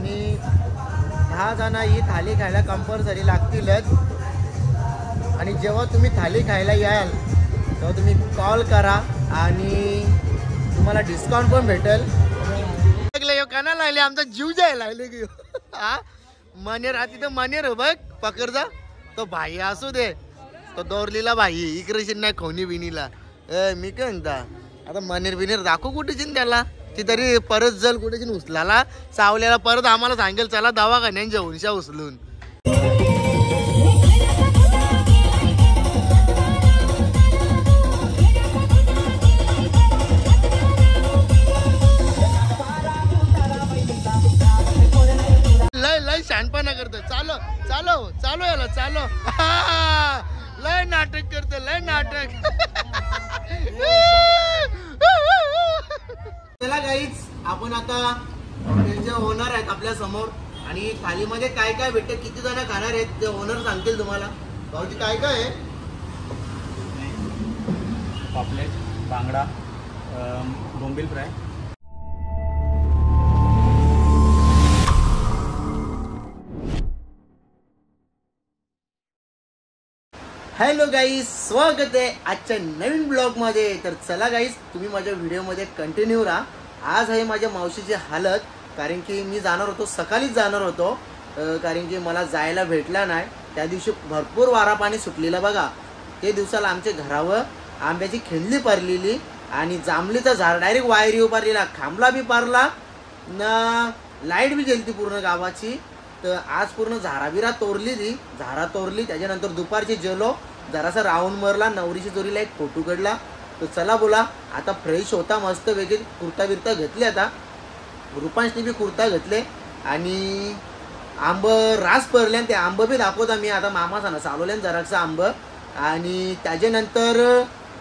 आणि 10 जण ही थाली खायला कंपल्सरी लागतीलच। आणि जेव्हा तुम्ही थाली खायला याल तेव्हा तुम्ही कॉल करा आणि तुम्हाला डिस्काउंट पण भेटेल। काना लागले आमचा जीव जायला लागले की हा मनेर आधी तर मनेर बघ पकड जा तो भाई असू दे तो दोरलीला भाई इकडे नाही खोनी बिनीला मी काय म्हणता आता मनेर बिनेर दाखवू कुठे त्याला ती तरी परत जल कुठे उचलाला सावल्याला परत आम्हाला सांगेल चला दवाखान्यांच्या उंशा उचलून। लय शानपणा करतो चालो चालो चालो याला चालो लय नाटक करतो लय नाटक। चला गाईज आपण आता त्यांचे ओनर आहेत आपल्या समोर आणि थालीमध्ये काय काय भेटते किती जण खाणार आहेत ते ओनर सांगतील तुम्हाला। भाऊजी काय काय आहे? पापलेट बांगडा बोंबील फ्राय। हॅलो गाईज स्वागत आहे आजच्या नवीन ब्लॉग मध्ये। तर चला गाईज तुम्ही माझ्या व्हिडिओ मध्ये कंटिन्यू राहा। आज आहे माझ्या मावशीची हालत कारण की मी जाणार होतो सकाळीच जाणार होतो कारण की मला जायला भेटला नाही। त्या दिवशी भरपूर वारा पाणी सुटलेला बघा। ते दिवसाला आमच्या घरावर आंब्याची खेंडली पडलेली आणि जांभळीचा झाड डायरेक्ट वायरी उभारलेला खांबला बी पारला ना लाईट बी गेली पूर्ण गावाची। तर आज पूर्ण झाराबिरा तोरली त्याच्यानंतर दुपारची जेलो जरासा राऊंड मारला नवरीची चोरीला एक फोटो काढला। तर चला बोला आता फ्रेश होता मस्त वेगळी कुर्ता बिर्ता घेतले आता रुपांशने बी कुर्ता घेतले आणि आंब रास पडले ते आंब बी दाखवता मी आता मामा सांना चालवल्यान जरासा आंब आणि त्याच्यानंतर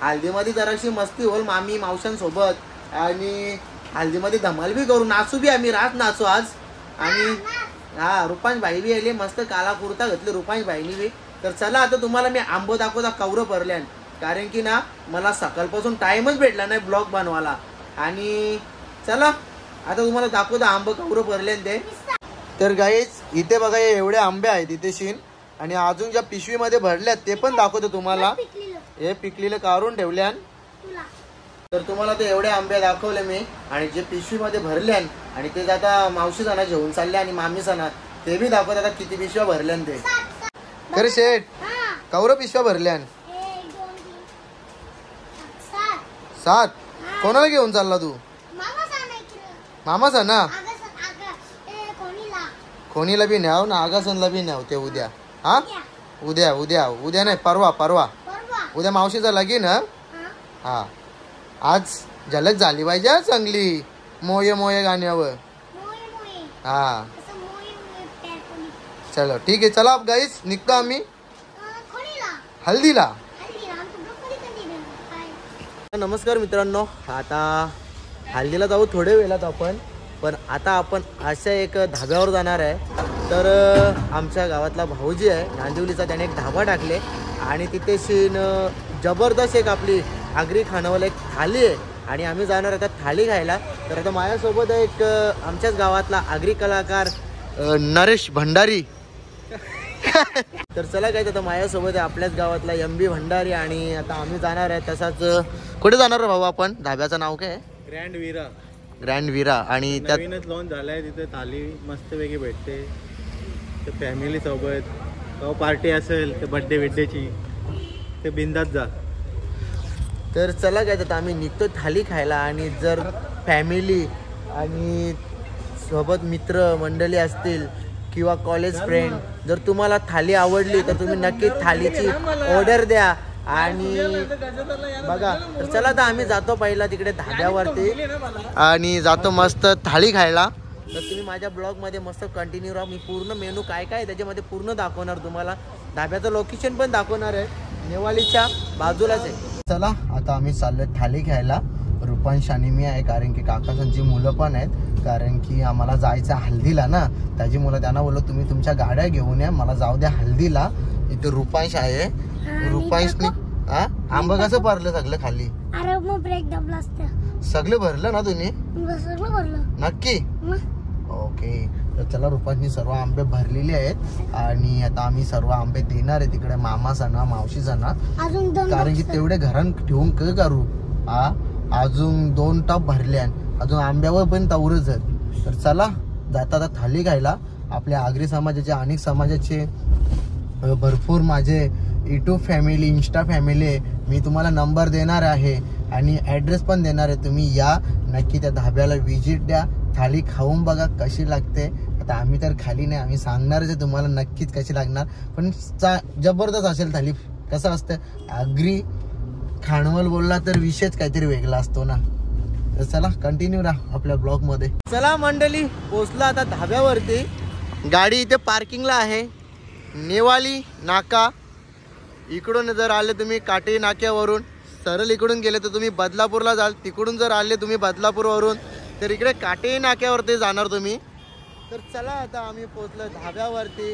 हल्दीमध्ये जराशी मस्ती होल मामी मावशांसोबत आणि हल्दीमध्ये धमाल बी करू नाचू बी आम्ही रात नाचू आज। आणि हा रुपांश भाई बी आले मस्त काला कुर्ता घेतले रुपांश भाईनी बी। तर चला आता तुम्हाला मी आंब दाखवता कवरं भरल्यान कारण की ना मला सकाळपासून टाइमच भेटला नाही ब्लॉग बनवायला। आणि चला आता तुम्हाला दाखवता आंब कवरं भरल्यान ते। तर गाईज इथे बघा एवढे आंबे आहेत इथे शीन आणि अजून ज्या पिशवीमध्ये भरल्यात ते पण दाखवतो तुम्हाला। हे पिकलेले काढून ठेवल्यान तर तुम्हाला ते एवढे आंबे दाखवले मी आणि जे पिशवीमध्ये भरल्यान आणि ते आता मावशी सणा घेऊन चालले आणि मामी सणा ते बी दाखवत आता किती पिशव्या भरल्यान ते। खरे शेठ कवरं पिशव्या भरल्यान 7 कोणाला घेऊन चालला तू? मामा सणा कोणीला बी न्याव ना आगासनला बी न्याव ते उद्या। हा उद्या उद्या उद्या नाही परवा उद्या मावशीचा लगीन हा आज झलक झाली पाहिजे चांगली मोये मोये गाण्यावर हा। चलो ठीक आहे चला गाईस निघतो आम्ही हल्दीला। नमस्कार मित्रांनो आता हल्दीला जाऊ थोडे वेळात आपण पण आता आपण अशा एक धाब्यावर जाणार आहे। तर आमच्या गावातला भाऊजी आहे नांदिवलीचा त्याने एक धाबा टाकले आणि तिथे शीन जबरदस्त एक आपली आगरी खानावाला एक थाली आहे आणि आम्ही जाणार आता थाली खायला। तर आता माझ्यासोबत एक आमच्याच गावातला आगरी कलाकार नरेश भंडारी तर चला काय आता माझ्यासोबत आहे आपल्याच गावातला MB भंडारी आणि आता आम्ही जाणार आहे। तसाच कुठे जाणार भाऊ आपण धाब्याचं नाव काय? ग्रँड विरा आणि त्यात नवीनच लॉन्च झालाय तिथे थाली मस्त वेगळी भेटते ते फॅमिली सोबत पार्टी असेल ते बर्थडे बिड्डेची ते बिंदात जा। तर चला काय आता आम्ही निघतो थाली खायला आणि जर फॅमिली आणि सोबत मित्र मंडळी असतील किंवा कॉलेज फ्रेंड जर तुम्हाला थाली आवडली तर तुम्ही नक्की थालीची ऑर्डर द्या आणि बघा। तर चला आता आम्ही जातो पहिला तिकडे धाब्यावरती आणि जातो मस्त थाली खायला। तर तुम्ही माझ्या ब्लॉगमध्ये मस्त कंटिन्यू राहा। मी पूर्ण मेनू काय काय त्याच्यामध्ये पूर्ण दाखवणार तुम्हाला। धाब्याचं लोकेशन पण दाखवणार आहे नेवालीच्या बाजूलाच आहे। चला आता आम्ही चाललोय थाली खायला रुपांश आणि मी आहे कारण की काकासांची मुलं पण आहेत कारण की आम्हाला जायचं हल्दीला ना त्याची मुलं त्यांना बोललो तुम्ही तुमच्या गाड्या घेऊन या मला जाऊ द्या हल्दीला। इथे रुपांश आहे रुपांशने आंबा कसं भरलं सगळं खाली? अरे मग ब्रेक दाबला असतं सगळं भरलं ना तुम्ही? सगळं भरलं नक्की? ओके, तर चला रुपांनी सर्व आंबे भरलेले आहेत आणि आता आम्ही सर्व आंबे देणार आहे तिकडे मामासांना मावशीसांना, कारण की तेवढे घरात ठेवून काय करू. अजून 2 टप भरल्या, अजून आंब्यावर पण तवरच आहेत. तर चला जाता आता थाली खायला. आपल्या आगरी समाजाचे अनेक समाजाचे भरपूर माझे यूट्यूब फॅमिली इंस्टा फॅमिली आहे. मी तुम्हाला नंबर देणार आहे आणि ॲड्रेस पण देणार आहे. तुम्ही या नक्की त्या धाब्याला व्हिजिट द्या, थाली खाऊन बघा कशी लागते. आता आम्ही तर खाली नाही, आम्ही सांगणारच आहे तुम्हाला नक्कीच कशी लागणार, पण जबरदस्त असेल थाली. कसं असतं आगरी खाणवल बोलला तर विषयच काहीतरी वेगळा असतो ना. तर चला कंटिन्यू राहा आपल्या ब्लॉग मध्ये. चला मंडळी, पोचला आता धाब्यावरती. गाडी इथे पार्किंगला आहे, नेवाली नाका. इकडून जर आले तुम्ही काटे नाक्यावरून सरळ इकडून गेले तर तुम्ही बदलापूरला जाल. तिकडून जर आले तुम्ही बदलापूरवरून तर इकडे काटे नाक्यावरती जाणार तुम्ही. तर चला आता आम्ही पोचलो धाब्यावरती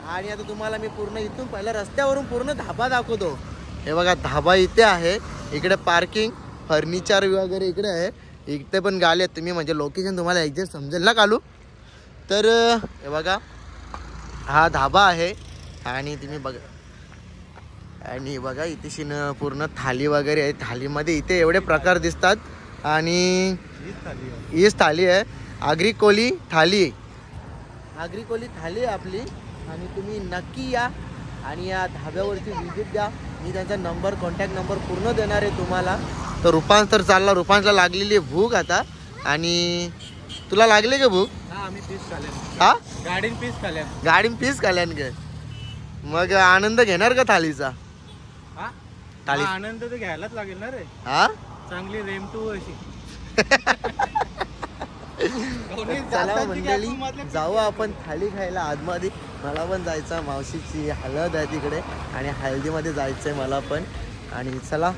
आणि आता तुम्हाला मी पूर्ण इथून पहिल्या रस्त्यावरून पूर्ण धाबा दाखवतो. हे बघा धाबा इथे आहे, इकडे पार्किंग फर्निचर वगैरे इकडे आहे. इथे पण गाले आहेत, तुम्ही म्हणजे लोकेशन तुम्हाला एक्झॅक्ट समजेल ना कालू. तर हे बघा हा धाबा आहे आणि तुम्ही बघा, आणि बघा इथे पूर्ण थाली वगैरे आहे. थालीमध्ये इथे एवढे प्रकार दिसतात आणि हीच थाली आहे आगरी कोली थाली. आगरी कोली थाली आहे आपली आणि तुम्ही नक्की या आणि या धाब्यावरती व्हिजिट द्या. मी त्यांचा नंबर कॉन्टॅक्ट नंबर पूर्ण देणार आहे तुम्हाला. तर रुपांस तर चालला, रुपांसला लागलेली आहे भूक आता. आणि तुला लागले का भूक? आम्ही पीस खाल्ल्यान. हा गाडीन पीस खाल्ल्यान. गाडीन पीस खाल्ल्यान गे. मग आनंद घेणार का थालीचा? थाली आनंद तर घ्यायलाच लागेल ना रे. हा चांगली रेमटू अशी. चला मंडळी जाऊ आपण थाली खायला आतमध्ये. मला पण जायचं, मावशीची हळद आहे तिकडे आणि हळदीमध्ये जायचंय मला पण. आणि चला,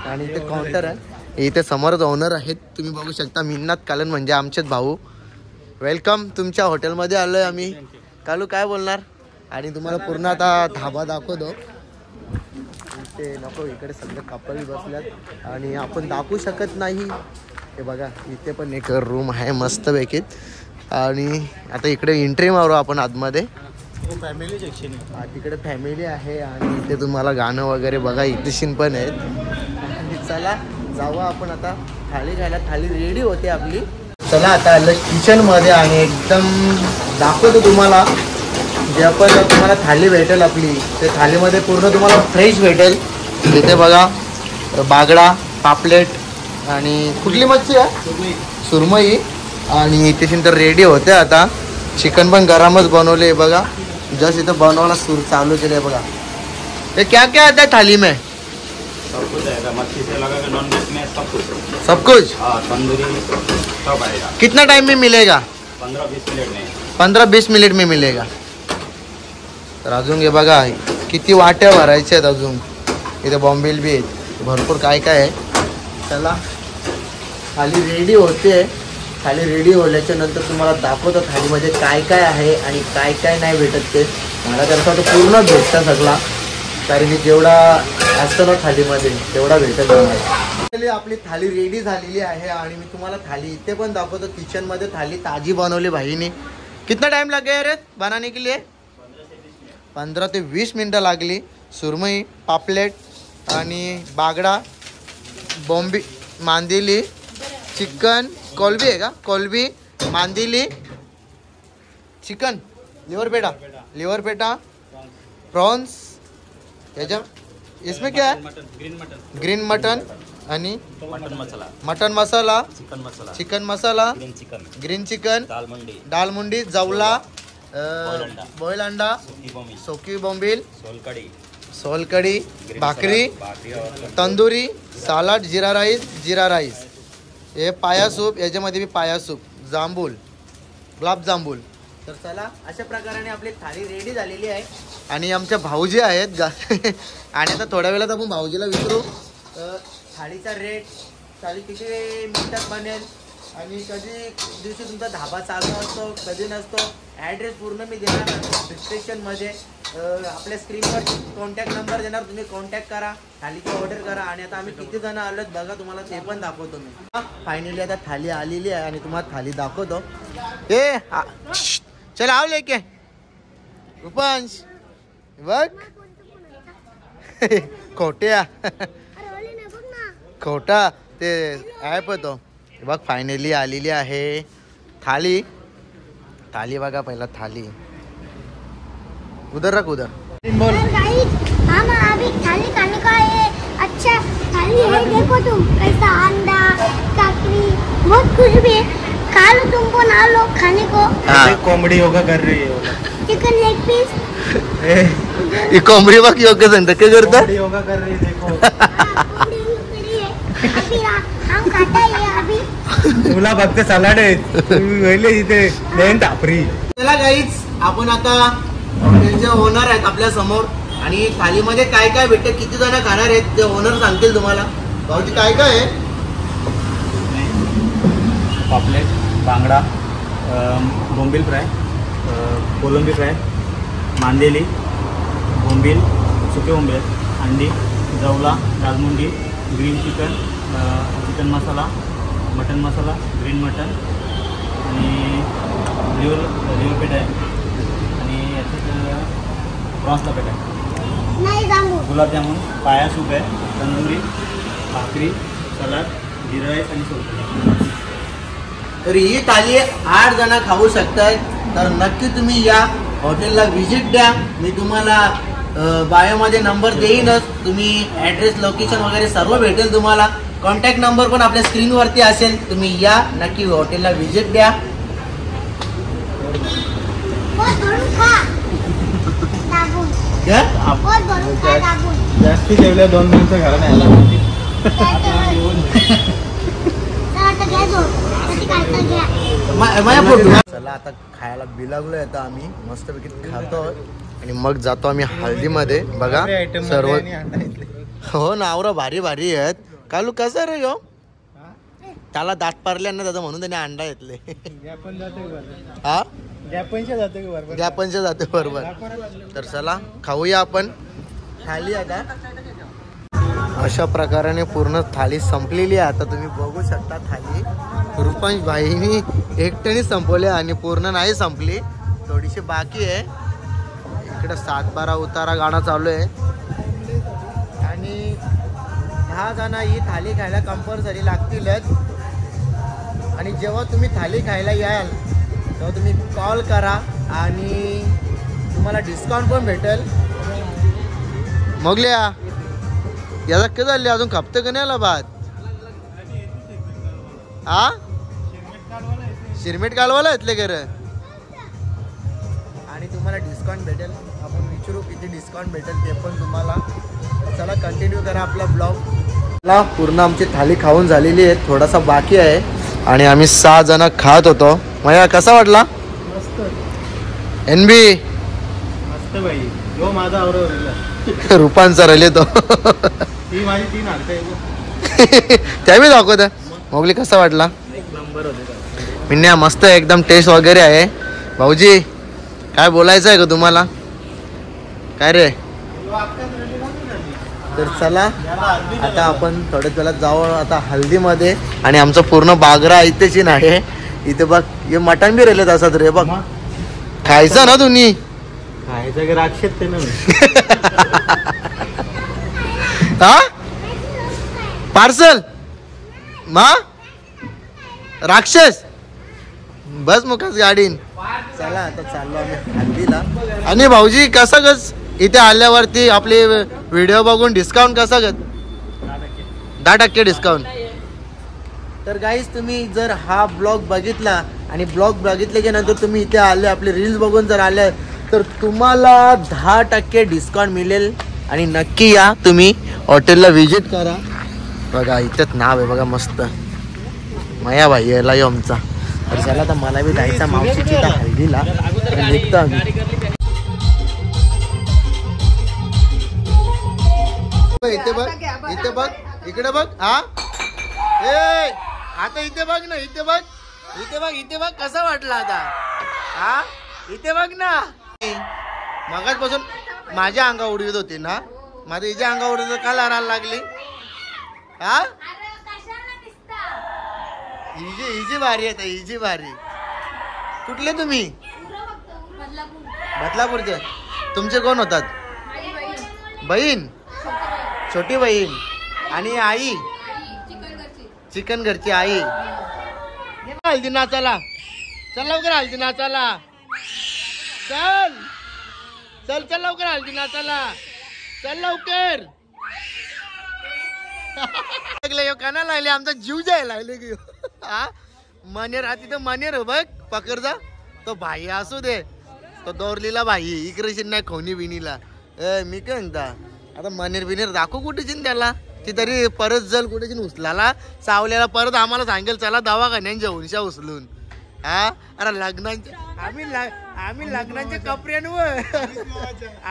आणि इथे काउंटर आहे, इथे समोरच ओनर आहेत तुम्ही बघू शकता, मिन्नात कालन म्हणजे आमचेच भाऊ. वेलकम तुमच्या हॉटेलमध्ये आलोय आम्ही. कालू काय बोलणार? आणि तुम्हाला पूर्ण आता धाबा दाखवतो. इथे नको, इकडे सगळे कपल बसल्यात आणि आपण दाखवू शकत नाही. हे बघा इथे पण एक रूम आहे मस्तपैकी. आणि आता इकडे एंट्री मारू आपण आतमध्ये. फॅमिली सेक्शन आहे, तिकडे फॅमिली आहे आणि इथे तुम्हाला गाणं वगैरे बघा इथे सीन पण आहेत. चला जाऊ आपण आता थाली खायला. थाली रेडी होते आपली. चला आता आलं किचन मध्ये आणि एकदम दाखवतो तुम्हाला. जे आपण तुम्हाला थाली भेटेल आपली, ते थालीमध्ये पूर्ण तुम्हाला फ्रेश भेटेल. इथे बघा बागडा, पापलेट आणि कुठली मच्छी आहे? सुरमई. आणि इथे तर रेडी होते आता. चिकन पण गरमच बनवले बघा, जस्ट इथं बनवायला चालू केले बघा. ये क्या क्या आता है थाली में? सब कुछ आएगा, मच्छी से लगा के नॉन वेज में सब कुछ. सब कुछ? हाँ, तंदूरी सब आएगा. कितना टाइम में मिलेगा? 15-20 मिनट में. 15-20 मिनिट में मिलेगा. तर अजून हे बघा किती वाट्या भरायच्या आहेत. अजून इथे बॉम्बेल बी आहेत, भरपूर काय काय आहे. चला थाली रेडी होते. थाली रेडी होल्याच्या नंतर तुम्हाला दाखवतो थालीमध्ये काय काय आहे आणि काय काय नाही भेटत ते. मला तर असं वाटतं पूर्ण भेटतं सगळा, कारण की जेवढा असतं ना थालीमध्ये तेवढा भेटत नाही. आपली थाली रेडी झालेली आहे आणि मी तुम्हाला थाली इथे पण दाखवतो. किचनमध्ये थाली ताजी बनवली भाईने. कितना टाइम लगे रे बनाने के लिए? 15 ते 20 मिनटं लागली. सुरमई, पापलेट आणि बागडा, बॉम्बी, मांदेली, चिकन, कोलबी है का? कोलबी, मांदेली, चिकन, लिवर पेटा, प्रॉन्स. इसमें क्या है? ग्रीन मटन आणि मटन मसाला, चिकन मसाला, ग्रीन चिकन, दाल मुंडी, जवला, बॉईल अंडा, सोकी बोंबील, सोलकडी, भाकरी, तंदुरी, सलाड, जीरा राईस, हे पाया सूप, याच्यामध्ये बी पाया सूप, जांभूल, गुलाब जांभूल. तर चला अशा प्रकारे आपली थाली रेडी झालेली आहे. आणि आमच्या भाऊजी आहेत आणि आता थोड्या वेळात आपण भाऊजीला विचारू थाळीचा रेट, थाली किती मिनिटात बनेल आणि कधी दिवशी तुमचा धाबा चालू असतो कधी नसतो. ॲड्रेस पूर्ण मी देणार डिस्क्रिप्शनमध्ये. आपल्या स्क्रीनवर कॉन्टॅक्ट नंबर देणार, तुम्ही कॉन्टॅक्ट करा, थालीची ऑर्डर करा. आणि आता आम्ही किती जण आलोत बघा, तुम्हाला ते पण दाखवतो मी. फायनली आता थाली आलेली आहे आणि तुम्हाला थाली दाखवतो. चल आव लेके रुपांश बघ खोट्या खोटा ते ॲप तो बघ फायनली आलेली आहे थाली थाली बघा पहिला थाली उधर रख उधर बोल हम अभी थाली खाने का है अच्छा थाली है देखो तुम कैसा अंडा काकरी बहुत कुछ भी है खा लो तुमको ना लो खाने को कॉमेडी योगा कर रही है चिकन लेग पीस ही कोंबडी बघ योग्य सांगता काय करता योगा कर रही है देखो अभी हम खाता है अभी तुला फक्त सलाड आहे पहिले इथे लेन टापरी चला गाईज आपण आता हॉटेलचे ओनर आहेत आपल्या समोर आणि थालीमध्ये काय काय भेटते किती जण खाणार आहेत ते ओनर सांगतील तुम्हाला भाऊजी काय काय आहे पापलेट बांगडा बोंबील फ्राय कोलंबी फ्राय मांदेली बोंबील सुके बोंबील अंडी जवला दालमुंडी ग्रीन चिकन चिकन मसाला मटन मसाला ग्रीन मटन आणि लिव्हर पेट आहे आणि याच्यात प्रॉन्सचा पेट आहे नहीं जामू गुलाबजामुन पाया सूप आहे तंदुरी भाकरी सलाड जिरा राईस आणि सोलकढी तर ही थाली 8 जण खाऊ शकतात तर नक्की तुम्ही या हॉटेलला व्हिजिट द्या मी तुम्हाला बायोमध्ये नंबर देईनच तुम्ही ॲड्रेस लोकेशन वगैरे सर्व भेटेल तुम्हाला कॉन्टॅक्ट नंबर पण आपल्या स्क्रीनवरती असेल तुम्ही या नक्की हॉटेलला व्हिजिट द्या बहुत भरून खा दाबून क्या बहुत भरून खा दाबून जास्ती जेवल्या 2 मिनिटं घरा नाही आला माझ्या फोटो चला आता खायला बिलागलोय आता आम्ही मस्तपैकी खातो आणि मग जातो आम्ही हळदीमध्ये बघा सर्व हो नावरा भारी भारी आहेत कालू कसं रे यो त्याला दाट पारल्या ना दादा म्हणून त्याने अंडा घेतले हा गॅपनच्या जाते बरोबर तर चला खाऊया आपण थाली आता अशा प्रकाराने पूर्ण थाली संपलेली आहे आता तुम्ही बघू शकता थाली रुपांश भाईनी एकट्याने संपवले आणि पूर्ण नाही संपली थोडीशी बाकी आहे इकडे 7-12 उतारा गाणं चालू आहे आणि 10 जण ही थाली खायला कंपल्सरी लागतीलच आणि जेव्हा तुम्ही थाली खायला याल तेव्हा तुम्ही कॉल करा आणि तुम्हाला डिस्काउंट पण भेटेल मोगल्या याला काय झाले अजून खपतं का नाही आला भात हा शिरमेट कालवाला येतले घर आणि तुम्हाला डिस्काउंट भेटेल आपण विचारू किती डिस्काउंट भेटेल ते पण तुम्हाला चला कंटिन्यू करा आपला ब्लॉग पूर्ण आमची थाली खाऊन झालेली आहे थोडासा बाकी आहे आणि आम्ही 6 जण खात होतो मया कसा वाटला NB मस्त बाई जो माझा आवडला रुपांचा रले तो ती माझी 3 हाडते त्यावेळी दाखवत मोगली कसा वाटला एक नंबर होते मिन्या मस्त एकदम टेस्ट वगैरे आहे भाऊजी काय बोलायचं आहे का तुम्हाला काय रे तर चला आता आपण थोड्याच वेळात जाऊ आता हल्दीमध्ये आणि आमचं पूर्ण बागरा इथेच आहे इथे बघ हे मटण बी राहिले तसाच रे बघ खायचं ना तुम्ही खायचं की राक्षस ते ना हा पार्सल मा राक्षस बस मुखाच गाडीन चला आता चाललो आम्ही हल्दीला आणि भाऊजी कसं गच इथे आल्यावरती आपले व्हिडिओ बघून डिस्काउंट कसा गत 10% डिस्काउंट तर गाईज तुम्ही जर हा ब्लॉग बघितला आणि ब्लॉग बघितल्याच्या नंतर तुम्ही इथे आले आपले रील्स बघून जर आले तर तुम्हाला 10% डिस्काउंट मिळेल आणि नक्की या तुम्ही हॉटेलला व्हिजिट करा बघा इथेच नाव आहे बघा मस्त मया भाई याला यो आमचा तर चला तर मला बी जायचा मावशीची तर हल्दीला निघतो आम्ही इथे बघ इकडे बघ हा ए आता इथे बघ ना इथे बघ कसा वाटला आता हा इथे बघ ना मगाचपासून माझ्या अंगा उडवीत होती ना माझ्या हिच्या अंगा उडवीत का लढायला लागली हा हिची भारी आहे हिची भारी कुठले तुम्ही? बदलापूरचे. तुमचे कोण होतात? बहीण, छोटी बहीण आणि आई चिकन घरची आई. हल्दी नाचाला चल लवकर, हल्दी नाचाला चल चल चल लवकर, हल्दी नाचाला चल लवकर. काना लागले आमचा जीव जायला लागले की हा. मनेर हा तिथं मनेर हो बघ पकड जा. तो भाई असू दे, तो दोरलीला भाई इकडे नाही खोनी बिनीला. मी काय म्हणता आता मनेर बिनेर दाखव कुठे त्याला. ती तरी परत जल कुठे उचलाला सावल्याला परत आम्हाला सांगेल चला दवाखान्यांच्या हुनशा उचलून. हा अरे लग्नांचे आम्ही लग्नाचे कपड्यांवर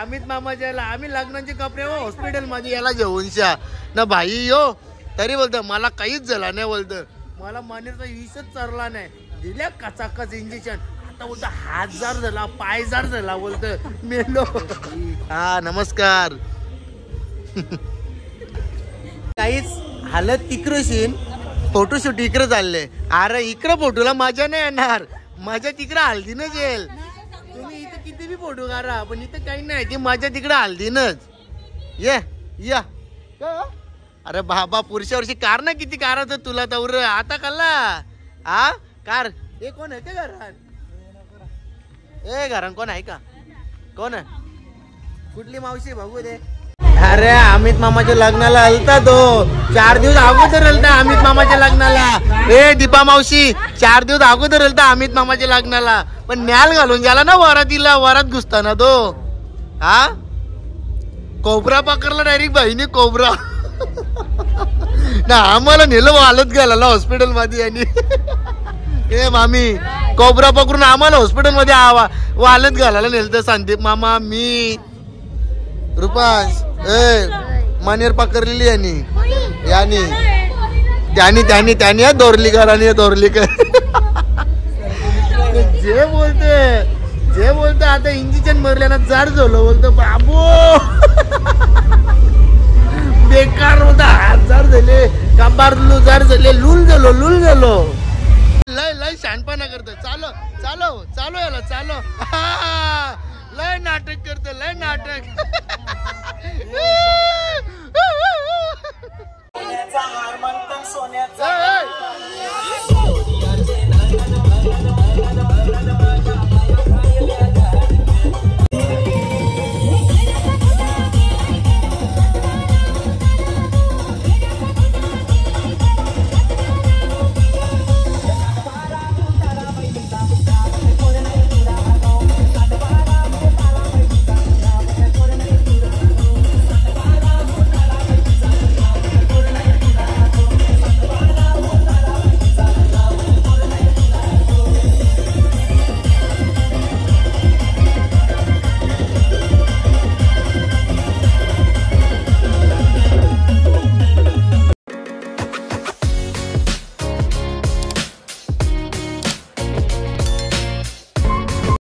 अमित मामाच्या आम्ही लग्नाचे कपडे हॉस्पिटल मध्ये याला जेवूनशा ना भाई यो. तरी बोलतो मला काहीच झाला नाही, बोलतं मला मनेरचा विषच चरला नाही. दिल्या कचाकच इंजेक्शन. आता बोलतो हात जार झाला, पाय जार झाला, बोलतं मेलो. हा नमस्कार. काहीच हालत तिकडशीन फोटोशूट इकडे चालले. अरे इकडे फोटोला मजा नाही येणार, मजा तिकडे हल्दीनच येईल. तुम्ही इथं किती बी फोटो काढा पण इथं काही नाही, ती मजा तिकडे हल्दीनच. ये या अरे बाबा पुरुषा वर्षी कार ना किती कार तुला तर आता कल्ला हा कार. हे कोण आहे ते घरात? ए घरात कोण आहे का? कोण आहे? कुठली मावशी बघू दे. अरे अमित मामाच्या लग्नाला आलता तो 4 दिवस अगोदर आलता अमित मामाच्या लग्नाला. ए दीपा मावशी 4 दिवस अगोदर आलता अमित मामाच्या लग्नाला. पण न्याल घालून गेला ना वरातीला, वरात घुसताना तो हा कोबरा पकडला डायरेक्ट भाईने कोबरा ना आम्हाला नेलं वालत घालायला हॉस्पिटल मध्ये. आणि ए मामी कोबरा पकडून आम्हाला हॉस्पिटल मध्ये वालत घालायला नेलं तर संदीप मामा मी रुपास मनेर पकडलेली यांनी त्यांनी दोरलीकर आणि दोरलीकर. जे बोलते आता इंजेक्शन मारल्यानं जार झालं बोलतो बाबू. बेकार होता, हात जार झाले, कंबार जार झाले, लूल झालो. लय शहाणपणा करतो. चालो याला चालो. लय नाटक करतो, लय नाटक. सोन्याचा